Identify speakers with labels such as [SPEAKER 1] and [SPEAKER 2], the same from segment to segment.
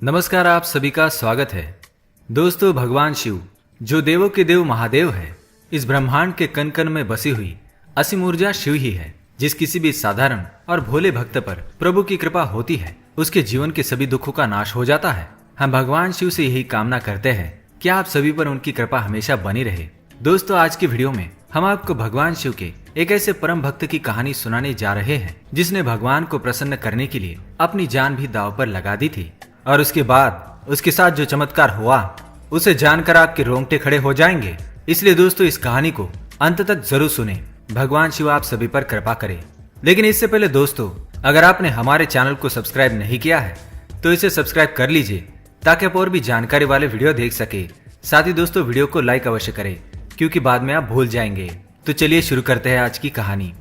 [SPEAKER 1] नमस्कार, आप सभी का स्वागत है। दोस्तों, भगवान शिव जो देवों के देव महादेव है, इस ब्रह्मांड के कण कण में बसी हुई असीम ऊर्जा शिव ही है। जिस किसी भी साधारण और भोले भक्त पर प्रभु की कृपा होती है, उसके जीवन के सभी दुखों का नाश हो जाता है। हम भगवान शिव से यही कामना करते हैं कि आप सभी पर उनकी कृपा हमेशा बनी रहे। दोस्तों, आज की वीडियो में हम आपको भगवान शिव के एक ऐसे परम भक्त की कहानी सुनाने जा रहे हैं जिसने भगवान को प्रसन्न करने के लिए अपनी जान भी दांव पर लगा दी थी। और उसके बाद उसके साथ जो चमत्कार हुआ उसे जानकर आपके रोंगटे खड़े हो जाएंगे। इसलिए दोस्तों, इस कहानी को अंत तक जरूर सुने। भगवान शिव आप सभी पर कृपा करे। लेकिन इससे पहले दोस्तों, अगर आपने हमारे चैनल को सब्सक्राइब नहीं किया है तो इसे सब्सक्राइब कर लीजिए ताकि आप और भी जानकारी वाले वीडियो देख सके। साथ ही दोस्तों, वीडियो को लाइक अवश्य करें क्योंकि बाद में आप भूल जाएंगे। तो चलिए शुरू करते हैं आज की कहानी।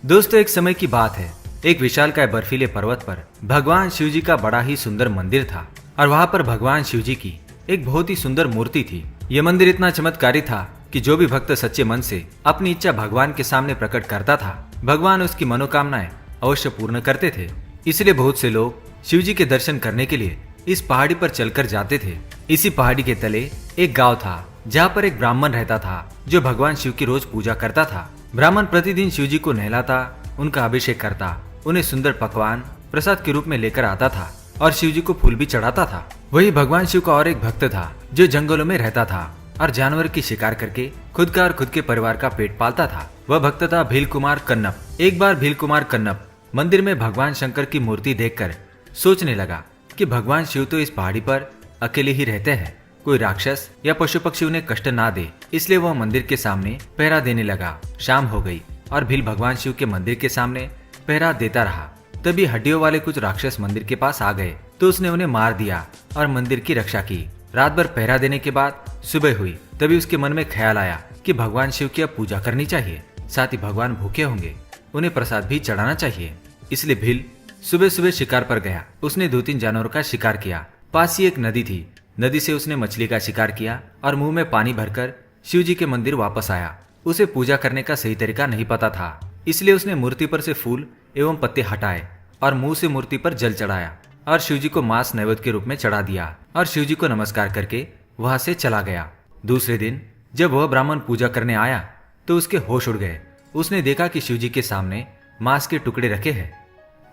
[SPEAKER 1] दोस्तों, एक समय की बात है। एक विशालकाय बर्फीले पर्वत पर भगवान शिव जी का बड़ा ही सुंदर मंदिर था और वहाँ पर भगवान शिव जी की एक बहुत ही सुंदर मूर्ति थी। यह मंदिर इतना चमत्कारी था कि जो भी भक्त सच्चे मन से अपनी इच्छा भगवान के सामने प्रकट करता था, भगवान उसकी मनोकामनाएं अवश्य पूर्ण करते थे। इसलिए बहुत से लोग शिव जी के दर्शन करने के लिए इस पहाड़ी पर चलकर जाते थे। इसी पहाड़ी के तले एक गांव था जहाँ पर एक ब्राह्मण रहता था जो भगवान शिव की रोज पूजा करता था। ब्राह्मण प्रतिदिन शिव जी को नहलाता, उनका अभिषेक करता, उन्हें सुंदर पकवान प्रसाद के रूप में लेकर आता था और शिव जी को फूल भी चढ़ाता था। वही भगवान शिव का और एक भक्त था जो जंगलों में रहता था और जानवर की शिकार करके खुद का और खुद के परिवार का पेट पालता था। वह भक्त था भील कुमार कन्नप। एक बार भील कुमार कन्नप मंदिर में भगवान शंकर की मूर्ति देखकर सोचने लगा कि भगवान शिव तो इस पहाड़ी पर अकेले ही रहते हैं, कोई राक्षस या पशु पक्षी उन्हें कष्ट ना दे। इसलिए वह मंदिर के सामने पहरा देने लगा। शाम हो गई और भील भगवान शिव के मंदिर के सामने पहरा देता रहा। तभी हड्डियों वाले कुछ राक्षस मंदिर के पास आ गए तो उसने उन्हें मार दिया और मंदिर की रक्षा की। रात भर पहरा देने के बाद सुबह हुई। तभी उसके मन में ख्याल आया कि भगवान शिव की अब पूजा करनी चाहिए। साथ ही भगवान भूखे होंगे, उन्हें प्रसाद भी चढ़ाना चाहिए। इसलिए भील सुबह सुबह शिकार पर गया। उसने 2-3 जानवरों का शिकार किया। पास ही एक नदी थी। नदी से उसने मछली का शिकार किया और मुंह में पानी भरकर शिव जी के मंदिर वापस आया। उसे पूजा करने का सही तरीका नहीं पता था, इसलिए उसने मूर्ति पर से फूल एवं पत्ते हटाए और मुंह से मूर्ति पर जल चढ़ाया और शिव जी को मांस नैवेद्य के रूप में चढ़ा दिया और शिव जी को नमस्कार करके वहां से चला गया। दूसरे दिन जब वह ब्राह्मण पूजा करने आया तो उसके होश उड़ गए। उसने देखा कि शिव जी के सामने मांस के टुकड़े रखे हैं।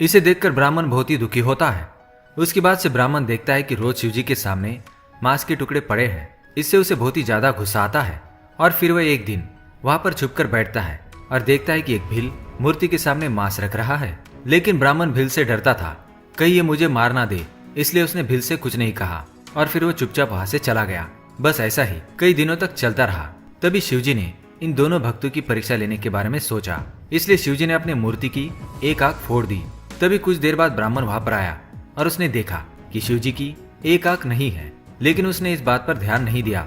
[SPEAKER 1] इसे देखकर ब्राह्मण बहुत ही दुखी होता है। उसके बाद से ब्राह्मण देखता है कि रोज शिव जी के सामने मांस के टुकड़े पड़े हैं। इससे उसे बहुत ही ज्यादा गुस्सा आता है और फिर वह एक दिन वहां पर छुपकर बैठता है और देखता है कि एक भील मूर्ति के सामने मांस रख रहा है। लेकिन ब्राह्मण भील से डरता था, कहीं ये मुझे मार ना दे, इसलिए उसने भील से कुछ नहीं कहा और फिर वो चुपचाप वहां से चला गया। बस ऐसा ही कई दिनों तक चलता रहा। तभी शिवजी ने इन दोनों भक्तों की परीक्षा लेने के बारे में सोचा। इसलिए शिवजी ने अपनी मूर्ति की एक आंख फोड़ दी। तभी कुछ देर बाद ब्राह्मण वहां पर आया और उसने देखा कि शिवजी की एक आंख नहीं है, लेकिन उसने इस बात पर ध्यान नहीं दिया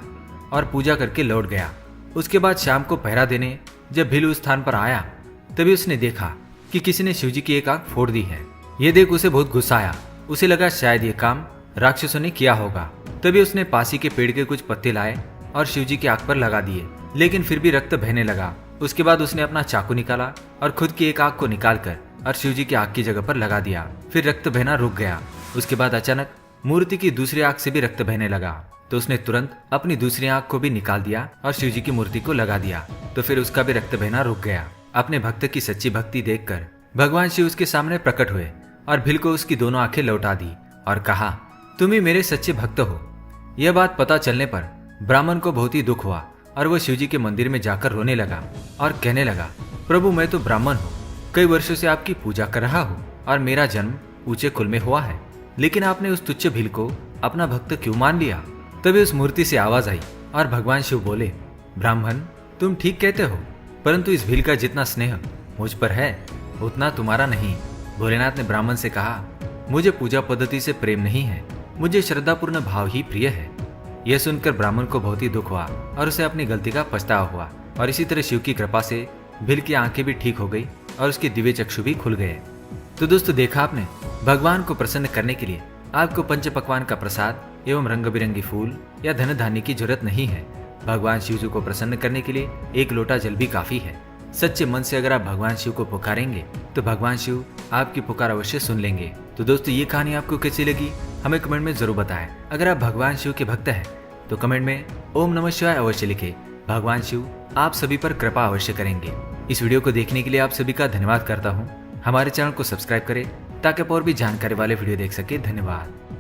[SPEAKER 1] और पूजा करके लौट गया। उसके बाद शाम को पहरा देने जब भील उस स्थान पर आया तभी उसने देखा कि किसी ने शिवजी की एक आंख फोड़ दी है। ये देख उसे बहुत गुस्सा आया। उसे लगा शायद ये काम राक्षसों ने किया होगा। तभी उसने पासी के पेड़ के कुछ पत्ते लाए और शिवजी की आंख पर लगा दिए, लेकिन फिर भी रक्त बहने लगा। उसके बाद उसने अपना चाकू निकाला और खुद की एक आंख को निकालकर और शिवजी की आंख की जगह पर लगा दिया। फिर रक्त बहना रुक गया। उसके बाद अचानक मूर्ति की दूसरी आंख से भी रक्त बहने लगा तो उसने तुरंत अपनी दूसरी आंख को भी निकाल दिया और शिवजी की मूर्ति को लगा दिया। तो फिर उसका भी रक्त बहना रुक गया। अपने भक्त की सच्ची भक्ति देखकर भगवान शिव उसके सामने प्रकट हुए और भील को उसकी दोनों आंखें लौटा दी और कहा, तुम ही मेरे सच्चे भक्त हो। यह बात पता चलने पर ब्राह्मण को बहुत ही दुख हुआ और वह शिवजी के मंदिर में जाकर रोने लगा और कहने लगा, प्रभु मैं तो ब्राह्मण हूँ, कई वर्षों से आपकी पूजा कर रहा हूँ और मेरा जन्म ऊंचे कुल में हुआ है, लेकिन आपने उस तुच्छ भील को अपना भक्त क्यों मान लिया। तभी उस मूर्ति से आवाज आई और भगवान शिव बोले, ब्राह्मण तुम ठीक कहते हो, परंतु इस भील का जितना स्नेह मुझ पर है उतना तुम्हारा नहीं। भोलेनाथ ने ब्राह्मण से कहा, मुझे पूजा पद्धति से प्रेम नहीं है, मुझे श्रद्धापूर्ण भाव ही प्रिय है। यह सुनकर ब्राह्मण को बहुत ही दुख हुआ और उसे अपनी गलती का पछतावा हुआ। और इसी तरह शिव की कृपा से भील की आंखें भी ठीक हो गई और उसके दिव्य चक्षु भी खुल गए। तो दोस्तों, देखा आपने, भगवान को प्रसन्न करने के लिए आपको पंच पकवान का प्रसाद एवं रंग बिरंगी फूल या धन धान्य की जरूरत नहीं है। भगवान शिव जी को प्रसन्न करने के लिए एक लोटा जल भी काफी है। सच्चे मन से अगर आप भगवान शिव को पुकारेंगे तो भगवान शिव आपकी पुकार अवश्य सुन लेंगे। तो दोस्तों, ये कहानी आपको कैसी लगी हमें कमेंट में जरूर बताएं। अगर आप भगवान शिव के भक्त हैं तो कमेंट में ओम नमः शिवाय अवश्य लिखें। भगवान शिव आप सभी पर कृपा अवश्य करेंगे। इस वीडियो को देखने के लिए आप सभी का धन्यवाद करता हूँ। हमारे चैनल को सब्सक्राइब करें ताकि आप और भी जानकारी वाले वीडियो देख सके। धन्यवाद।